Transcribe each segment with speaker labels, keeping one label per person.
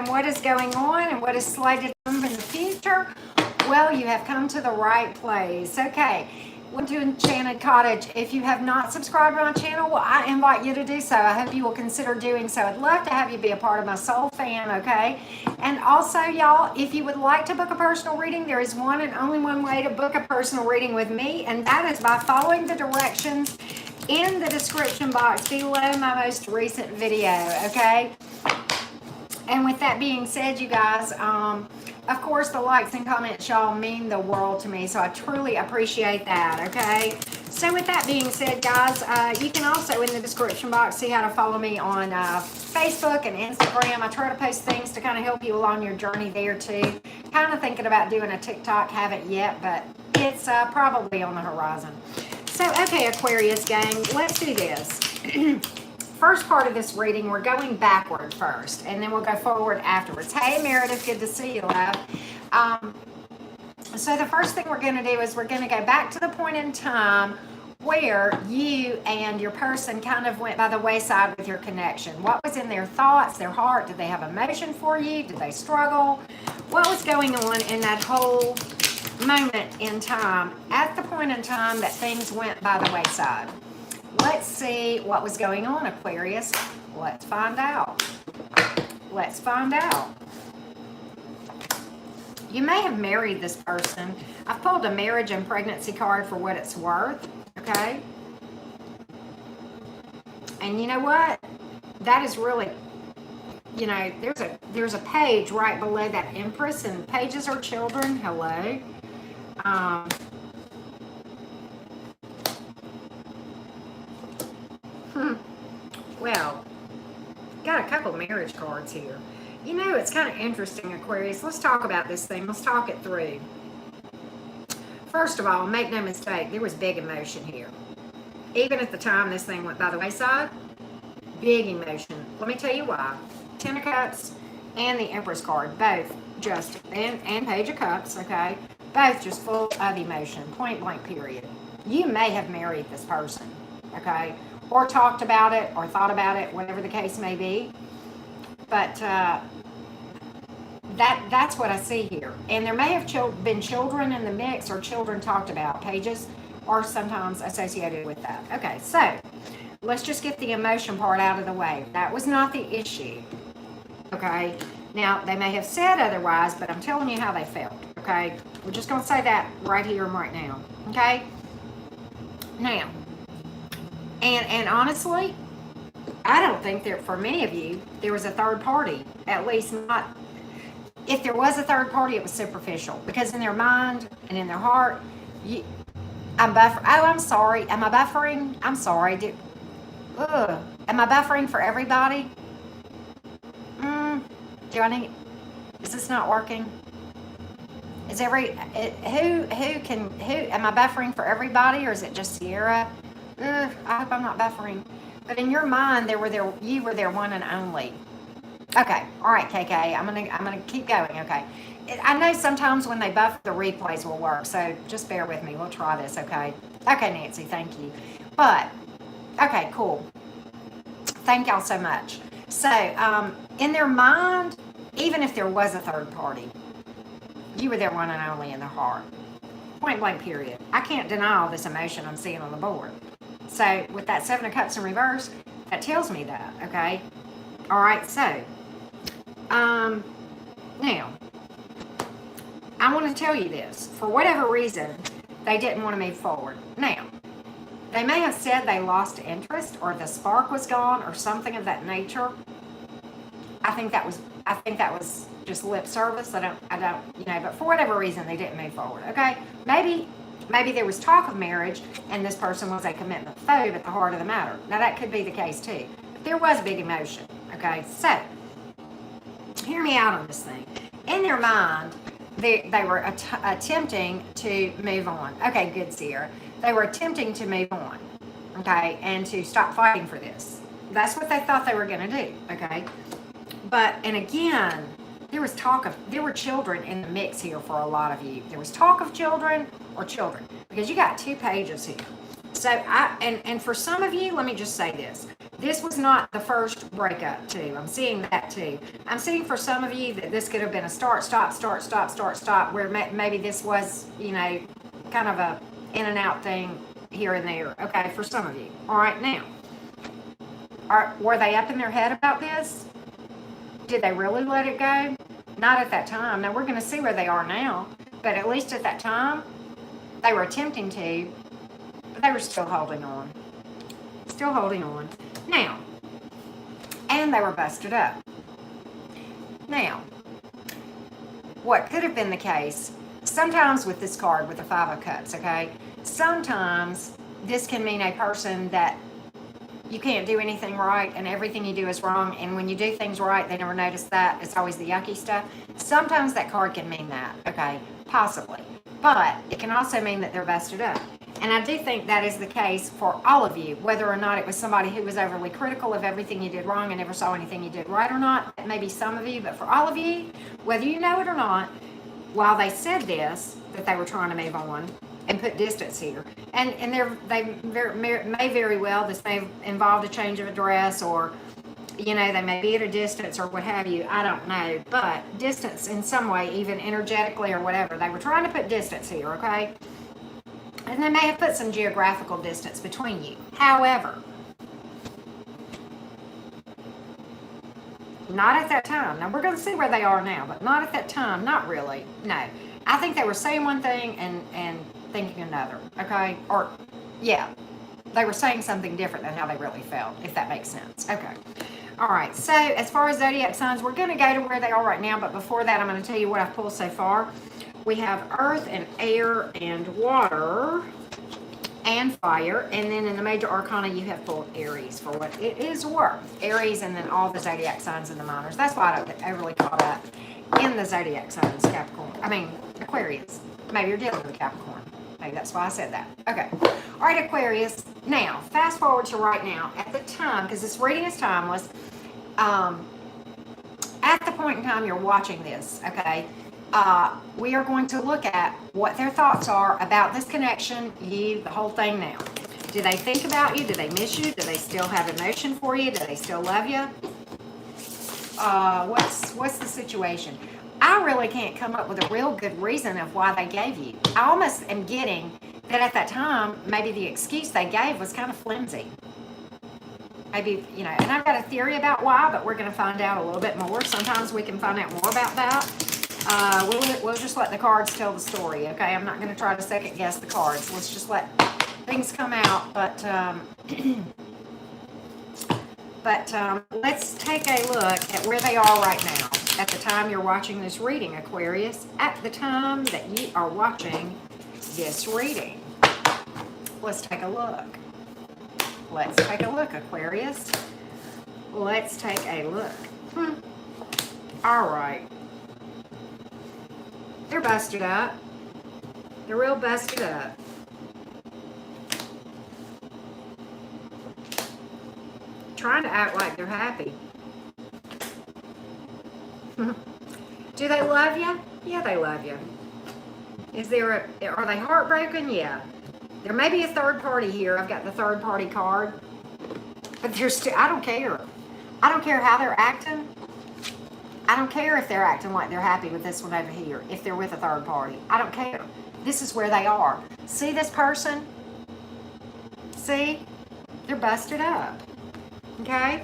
Speaker 1: wondering what is going on and what is slated to come in the future, well, you have come to the right place. Okay, welcome to Enchanted Cottage. If you have not subscribed to my channel, well, I invite you to do so. I hope you will consider doing so. I'd love to have you be a part of my soul fan, okay? And also, y'all, if you would like to book a personal reading, there is one and only one way to book a personal reading with me, and that is by following the directions in the description box below my most recent video, okay? And with that being said, you guys, of course, the likes and comments, y'all, mean the world to me, so I truly appreciate that, okay? So with that being said, guys, you can also, in the description box, see how to follow me on Facebook and Instagram. I try to post things to kind of help you along your journey there, too. Kind of thinking about doing a TikTok, haven't yet, but it's probably on the horizon. So, okay, Aquarius gang, let's do this. First part of this reading, we're going backward first, and then we'll go forward afterwards. Hey, Meredith, good to see you, love. So the first thing we're going to do is we're going to go back to the point in time where you and your person kind of went by the wayside with your connection. What was in their thoughts, their heart? Did they have emotion for you? Did they struggle? What was going on in that whole moment in time, at the point in time that things went by the wayside? Let's see what was going on, Aquarius. Let's find out. Let's find out. You may have married this person. I've pulled a marriage and pregnancy card for what it's worth, okay? And you know what? That is really, you know, there's a page right below that Empress, and pages are children. Hello. Well, got a couple marriage cards here. You know, it's kind of interesting, Aquarius. Let's talk about this thing. Let's talk it through. First of all, make no mistake, there was big emotion here. Even at the time this thing went by the wayside, big emotion. Let me tell you why. Ten of Cups and the Empress card, both just, and Page of Cups, okay? Both just full of emotion, point blank period. You may have married this person, okay? Or talked about it, or thought about it, whatever the case may be. But that's what I see here. And there may have been children in the mix, or children talked about. Pages are sometimes associated with that. Okay, so let's just get the emotion part out of the way. That was not the issue, okay? Now, they may have said otherwise, but I'm telling you how they felt, okay? We're just going to say that right here and right now, okay? Now, and honestly, I don't think that for many of you, there was a third party. At least not, if there was a third party, it was superficial. Because in their mind and in their heart, I'm buffering. Oh, I'm sorry. Am I buffering? I'm sorry. Am I buffering for everybody? Do I need, is this not working? Is am I buffering for everybody, or is it just Sierra? I hope I'm not buffering. But in your mind, you were their one and only. Okay, all right, KK. I'm gonna keep going. Okay, I know sometimes when they buff, the replays will work. So just bear with me. We'll try this. Okay. Okay, Nancy. Thank you. But okay, cool. Thank y'all so much. So in their mind, even if there was a third party, you were their one and only in their heart. Point blank. Period. I can't deny all this emotion I'm seeing on the board. So with that Seven of Cups in reverse, that tells me that, okay? All right, so, now, I want to tell you this. For whatever reason, they didn't want to move forward. Now, they may have said they lost interest, or the spark was gone, or something of that nature. I think that was just lip service. I don't, you know, but for whatever reason, they didn't move forward, okay? Maybe there was talk of marriage, and this person was a commitment phobe at the heart of the matter. Now, that could be the case, too. But there was big emotion, okay? So, hear me out on this thing. In their mind, they were attempting to move on. Okay, good, Sierra. They were attempting to move on, okay, and to stop fighting for this. That's what they thought they were going to do, okay? But, and again, there were children in the mix here for a lot of you. There was talk of children, because you got two pages here. So and for some of you, let me just say this. This was not the first breakup, too. I'm seeing that, too. I'm seeing for some of you that this could have been a start, stop, start, stop, start, stop, where maybe this was, you know, kind of a in and out thing here and there. Okay, for some of you. All right, now, were they up in their head about this? Did they really let it go? Not at that time. Now, we're going to see where they are now, but at least at that time, they were attempting to, but they were still holding on. Still holding on. Now, and they were busted up. Now, what could have been the case, sometimes with this card, with the Five of Cups, okay, sometimes this can mean a person that you can't do anything right and everything you do is wrong, and when you do things right, they never notice that. It's always the yucky stuff. Sometimes that card can mean that, okay, possibly. But it can also mean that they're busted up. And I do think that is the case for all of you, whether or not it was somebody who was overly critical of everything you did wrong and never saw anything you did right or not. Maybe some of you, but for all of you, whether you know it or not, while they said this, that they were trying to move on and put distance here. And they may very well, this may have involved a change of address, or, you know, they may be at a distance or what have you. I don't know. But distance in some way, even energetically or whatever. They were trying to put distance here, okay? And they may have put some geographical distance between you. However, not at that time. Now, we're going to see where they are now, but not at that time. Not really. No. I think they were saying one thing and thinking another, okay? Or, yeah, they were saying something different than how they really felt, if that makes sense. Okay. All right. So, as far as zodiac signs, we're going to go to where they are right now, but before that, I'm going to tell you what I've pulled so far. We have earth and air and water and fire. And then in the major arcana, you have pulled Aries for what it is worth. Aries and then all the zodiac signs and the minors. That's why I don't get overly caught up in the zodiac signs, Aquarius. Maybe you're dealing with a Capricorn. Maybe that's why I said that. Okay. All right, Aquarius. Now, fast forward to right now. At the time, because this reading is timeless, at the point in time you're watching this, okay, we are going to look at what their thoughts are about this connection, you, the whole thing now. Do they think about you? Do they miss you? Do they still have emotion for you? Do they still love you? What's the situation? I really can't come up with a real good reason of why they gave you. I almost am getting that at that time, maybe the excuse they gave was kind of flimsy. Maybe, you know, and I've got a theory about why, but we're going to find out a little bit more. Sometimes we can find out more about that. We'll just let the cards tell the story, okay? I'm not going to try to second guess the cards. Let's just let things come out. But let's take a look at where they are right now at the time you're watching this reading, Aquarius. At the time that you are watching this reading. Let's take a look. Let's take a look, Aquarius. Let's take a look. All right. They're busted up. They're real busted up. Trying to act like they're happy. Do they love you? Yeah, they love you. Are they heartbroken? Yeah. There may be a third party here. I've got the third party card. But I don't care. I don't care how they're acting. I don't care if they're acting like they're happy with this one over here, if they're with a third party. I don't care. This is where they are. See this person? See? They're busted up. Okay?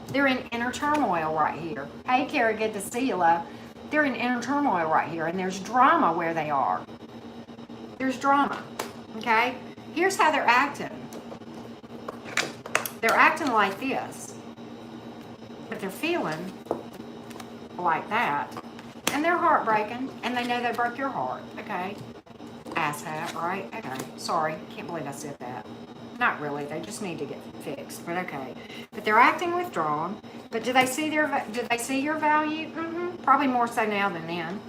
Speaker 1: They're in inner turmoil right here. Hey, Kara, good to see you, love. They're in inner turmoil right here, and there's drama where they are. There's drama. Okay? Here's how they're acting. They're acting like this, but they're feeling like that, and they're heartbreaking, and they know they broke your heart. Okay? Asshat, right? Okay. Sorry. Can't believe I said that. Not really. They just need to get fixed, but okay. But they're acting withdrawn. But do they see your value? Probably more so now than then.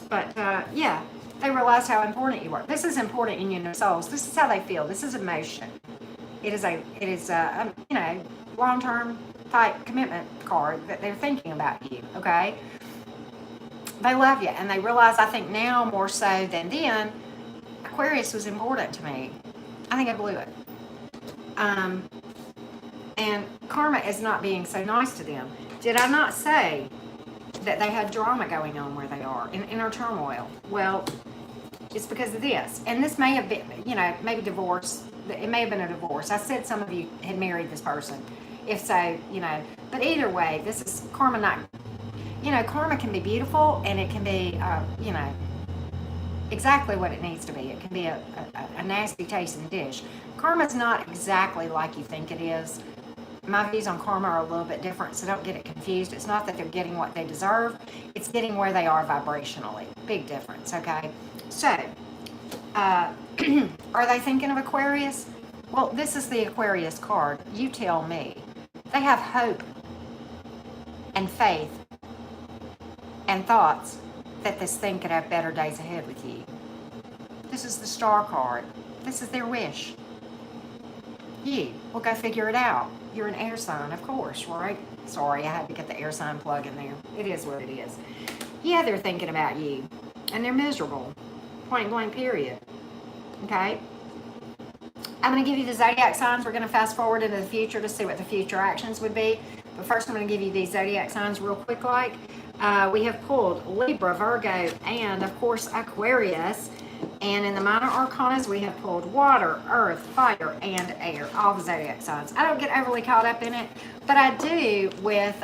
Speaker 1: But yeah, they realize how important you are. This is important in your souls. This is how they feel. This is emotion. It is you know, long-term type commitment card that they're thinking about you. Okay. They love you, and they realize, I think now more so than then, Aquarius was important to me. I think I blew it. And And karma is not being so nice to them. Did I not say that they had drama going on where they are, in inner turmoil? Well, it's because of this. And this may have been, maybe divorce. It may have been a divorce. I said some of you had married this person. If so, but either way, this is karma not, karma can be beautiful, and it can be, exactly what it needs to be. It can be a nasty tasting dish. Karma's not exactly like you think it is. My views on karma are a little bit different, so don't get it confused. It's not that they're getting what they deserve. It's getting where they are vibrationally. Big difference, okay? So, are they thinking of Aquarius? Well, this is the Aquarius card. You tell me. They have hope and faith and thoughts that this thing could have better days ahead with you. This is the Star card. This is their wish. You will go figure it out. You're an air sign, of course, right? Sorry, I had to get the air sign plug in there. It is what it is. Yeah, they're thinking about you, and they're miserable. Point blank, period. Okay? I'm going to give you the zodiac signs. We're going to fast forward into the future to see what the future actions would be. But first, I'm going to give you these zodiac signs real quick. We have pulled Libra, Virgo, and, of course, Aquarius. And in the minor arcanas, we have pulled water, earth, fire, and air. All the zodiac signs. I don't get overly caught up in it, but I do with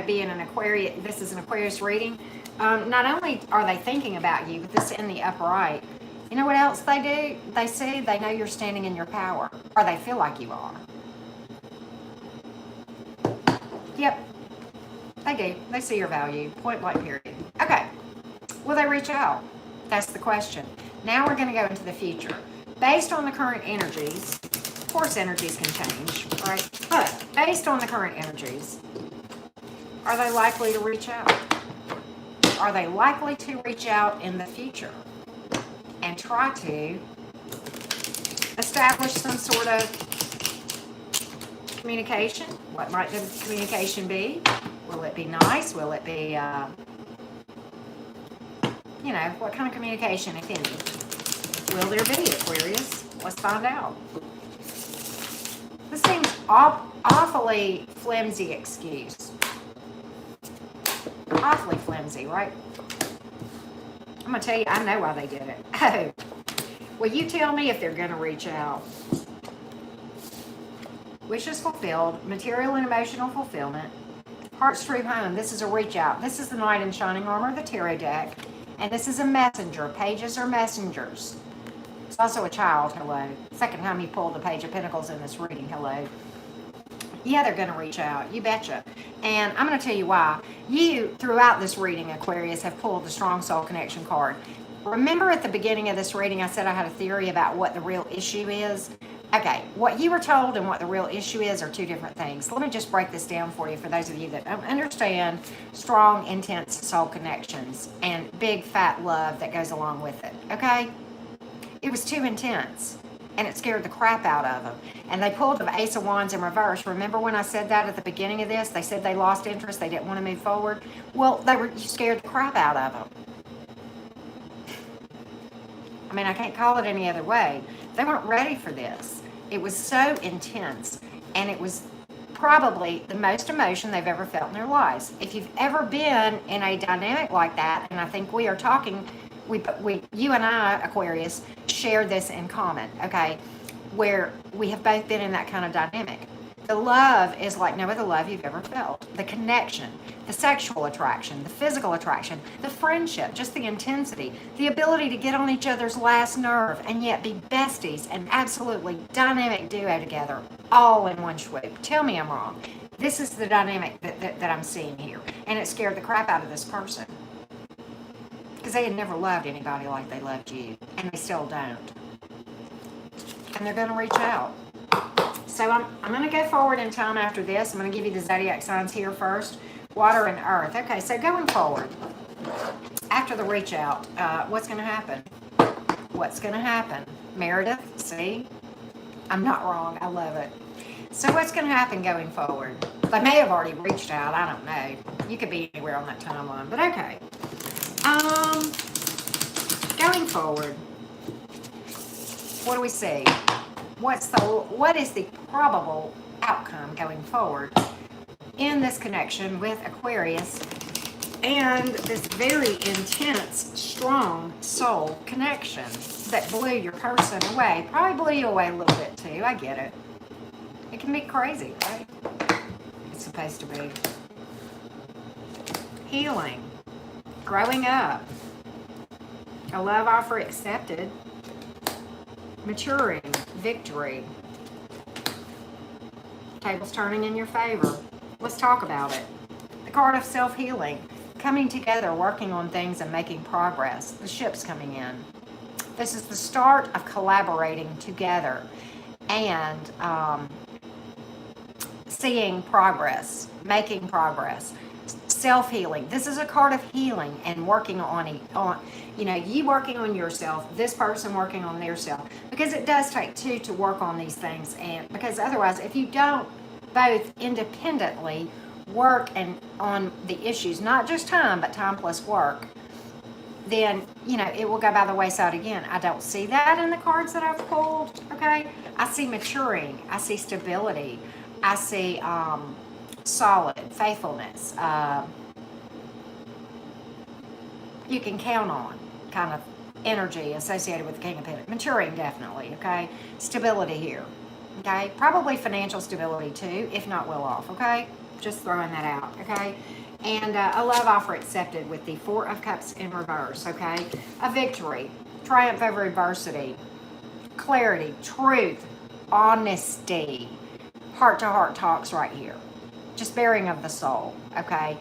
Speaker 1: being an Aquarius. This is an Aquarius reading. Not only are they thinking about you, but this in the upper right. You know what else they do? They say they know you're standing in your power, or they feel like you are. Yep, they do. They see your value. Point blank, period. Okay. Will they reach out? That's the question. Now we're going to go into the future. Based on the current energies, of course energies can change, right? But based on the current energies, are they likely to reach out? Are they likely to reach out in the future and try to establish some sort of communication? What might the communication be? Will it be nice? Will it be, what kind of communication, if any? Will there be, Aquarius? Let's find out. This seems awfully flimsy excuse. Awfully flimsy, right? I'm going to tell you, I know why they did it. Oh, well, you tell me if they're going to reach out. Wishes fulfilled, material and emotional fulfillment. Heart's true home. This is a reach out. This is the Knight in Shining Armor, the tarot deck. And this is a messenger. Pages are messengers. It's also a child. Hello. Second time you pulled the Page of Pentacles in this reading. Hello. Yeah, they're going to reach out. You betcha. And I'm going to tell you why. You, throughout this reading, Aquarius, have pulled the Strong Soul Connection card. Remember at the beginning of this reading, I said I had a theory about what the real issue is? Okay, what you were told and what the real issue is are two different things. Let me just break this down for you for those of you that don't understand strong, intense soul connections and big, fat love that goes along with it, okay? It was too intense, and it scared the crap out of them. And they pulled the Ace of Wands in reverse. Remember when I said that at the beginning of this? They said they lost interest, they didn't want to move forward. Well, they were scared the crap out of them. I mean, I can't call it any other way. They weren't ready for this. It was so intense, and it was probably the most emotion they've ever felt in their lives. If you've ever been in a dynamic like that, and I think we are talking, you and I, Aquarius, share this in common, okay, where we have both been in that kind of dynamic. The love is like no other love you've ever felt. The connection, the sexual attraction, the physical attraction, the friendship, just the intensity, the ability to get on each other's last nerve and yet be besties and absolutely dynamic duo together, all in one swoop. Tell me I'm wrong. This is the dynamic that I'm seeing here. And it scared the crap out of this person. Because they had never loved anybody like they loved you. And they still don't. And they're going to reach out. So I'm going to go forward in time after this. I'm going to give you the zodiac signs here first. Water and earth. Okay, so going forward, after the reach out, what's going to happen? What's going to happen? Meredith, see? I'm not wrong. I love it. So what's going to happen going forward? They may have already reached out. I don't know. You could be anywhere on that timeline, but okay. Going forward, what do we see? What is the probable outcome going forward in this connection with Aquarius and this very intense, strong soul connection that blew your person away. Probably blew you away a little bit too. I get it. It can be crazy, right? It's supposed to be. Healing. Growing up. A love offer accepted. Maturing. Victory. Tables turning in your favor. Let's talk about it. The card of self-healing. Coming together, working on things and making progress. The ship's coming in. This is the start of collaborating together and seeing progress, making progress. Self-healing. This is a card of healing and working on you working on yourself, this person working on their self, because it does take two to work on these things, and because otherwise, if you don't both independently work and on the issues, not just time, but time plus work, then it will go by the wayside again. I don't see that in the cards that I've pulled. Okay, I see maturing, I see stability, I see solid faithfulness, you can count on kind of energy associated with the King of Pentacles. Maturing, definitely. Okay, stability here. Okay, probably financial stability too, if not well off. Okay, just throwing that out. Okay, and a love offer accepted with the Four of Cups in reverse. Okay, a victory, triumph over adversity, clarity, truth, honesty, heart-to-heart talks right here. Just bearing of the soul, okay?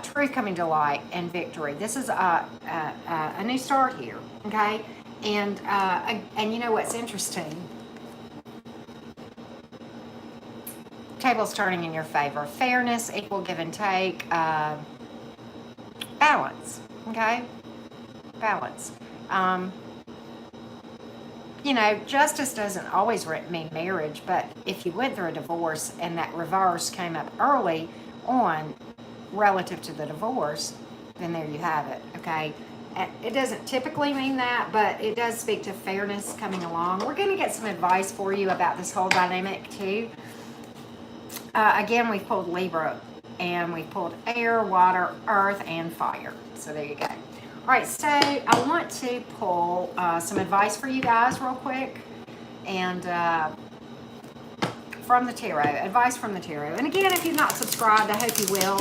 Speaker 1: Truth coming to light and victory. This is a new start here, okay? And you know what's interesting? Tables turning in your favor. Fairness, equal give and take, balance, okay? Balance. Justice doesn't always mean marriage, but if you went through a divorce and that reverse came up early on relative to the divorce, then there you have it, okay? It doesn't typically mean that, but it does speak to fairness coming along. We're going to get some advice for you about this whole dynamic too. Again, we've pulled Libra, and we've pulled air, water, earth, and fire. So there you go. All right, so I want to pull some advice for you guys real quick, and from the tarot, advice from the tarot. And again, if you've not subscribed, I hope you will.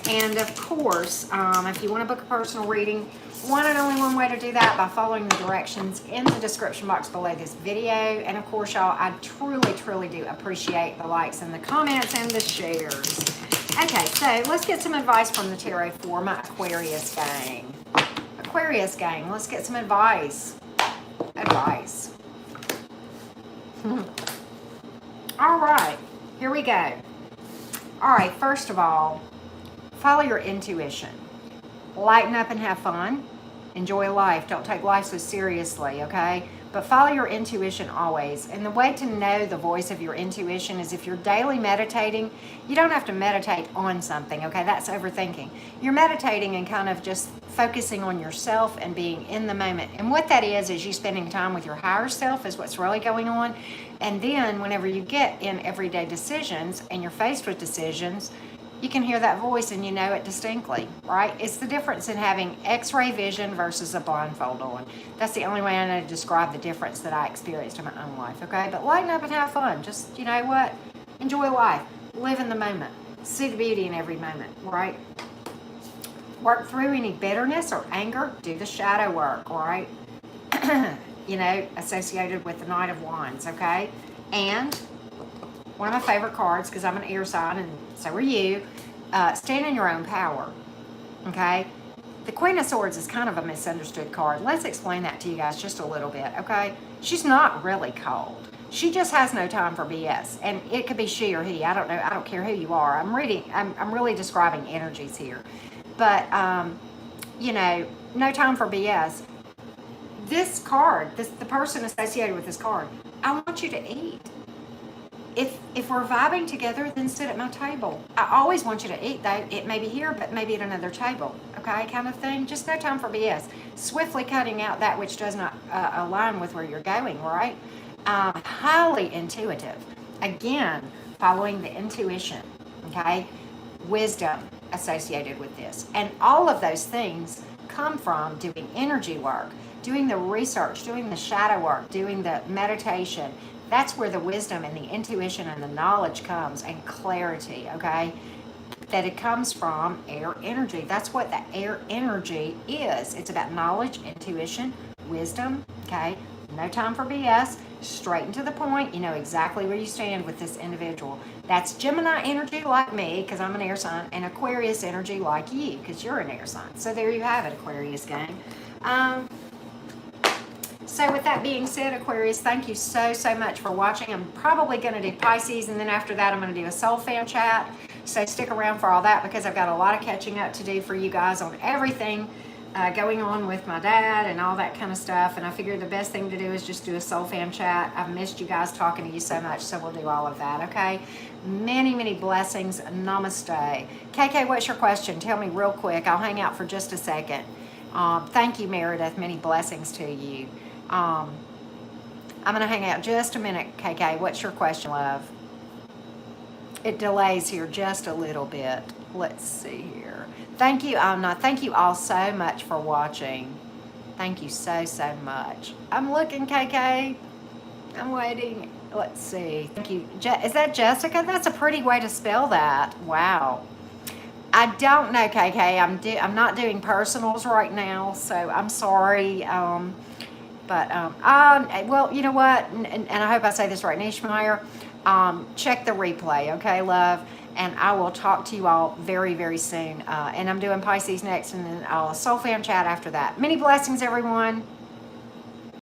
Speaker 1: And of course, if you want to book a personal reading, one and only one way to do that, by following the directions in the description box below this video. And of course, y'all, I truly, truly do appreciate the likes and the comments and the shares. Okay, so let's get some advice from the tarot for my Aquarius gang. Aquarius gang, let's get some advice. All right, here we go. All right, first of all, follow your intuition. Lighten up and have fun. Enjoy life. Don't take life so seriously, okay? But follow your intuition always. And the way to know the voice of your intuition is if you're daily meditating, you don't have to meditate on something, okay? That's overthinking. You're meditating and kind of just focusing on yourself and being in the moment. And what that is you spending time with your higher self is what's really going on. And then whenever you get in everyday decisions and you're faced with decisions, you can hear that voice and you know it distinctly, right? It's the difference in having x-ray vision versus a blindfold on. That's the only way I know to describe the difference that I experienced in my own life, okay? But lighten up and have fun. Just, you know what? Enjoy life. Live in the moment. See the beauty in every moment, right? Work through any bitterness or anger. Do the shadow work, all right? Associated with the Knight of Wands, okay? And one of my favorite cards, because I'm an air sign and so are you, stand in your own power, okay? The Queen of Swords is kind of a misunderstood card. Let's explain that to you guys just a little bit, okay? She's not really cold. She just has no time for BS. And it could be she or he. I don't know. I don't care who you are. I'm really describing energies here. But, no time for BS. This card, the person associated with this card, I want you to eat. If we're vibing together, then sit at my table. I always want you to eat, though. It may be here, but maybe at another table, okay, kind of thing. Just no time for BS. Swiftly cutting out that which does not align with where you're going, right? Highly intuitive. Again, following the intuition, okay? Wisdom associated with this. And all of those things come from doing energy work, doing the research, doing the shadow work, doing the meditation. That's where the wisdom and the intuition and the knowledge comes, and clarity, okay? That it comes from air energy. That's what the air energy is. It's about knowledge, intuition, wisdom, okay? No time for BS, straight and to the point. You know exactly where you stand with this individual. That's Gemini energy like me, because I'm an air sign, and Aquarius energy like you, because you're an air sign. So there you have it, Aquarius gang. So with that being said, Aquarius, thank you so much for watching. I'm probably going to do Pisces, and then after that I'm going to do a soul fan chat. So stick around for all that, because I've got a lot of catching up to do for you guys on everything going on with my dad and all that kind of stuff. And I figured the best thing to do is just do a soul fam chat. I've missed you guys, talking to you so much, so we'll do all of that, okay? Many blessings. Namaste. KK, what's your question? Tell me real quick. I'll hang out for just a second. Thank you, Meredith. Many blessings to you. I'm going to hang out just a minute, KK. What's your question, love? It delays here just a little bit. Let's see here. Thank you, thank you all so much for watching. Thank you so much. I'm looking, KK. I'm waiting. Let's see. Thank you. Is that Jessica? That's a pretty way to spell that. Wow. I don't know, KK. I'm not doing personals right now, so I'm sorry. Well, you know what? And I hope I say this right, Nishmeyer. Check the replay, okay, love? And I will talk to you all very soon. And I'm doing Pisces next, and then I'll soul fam chat after that. Many blessings, everyone.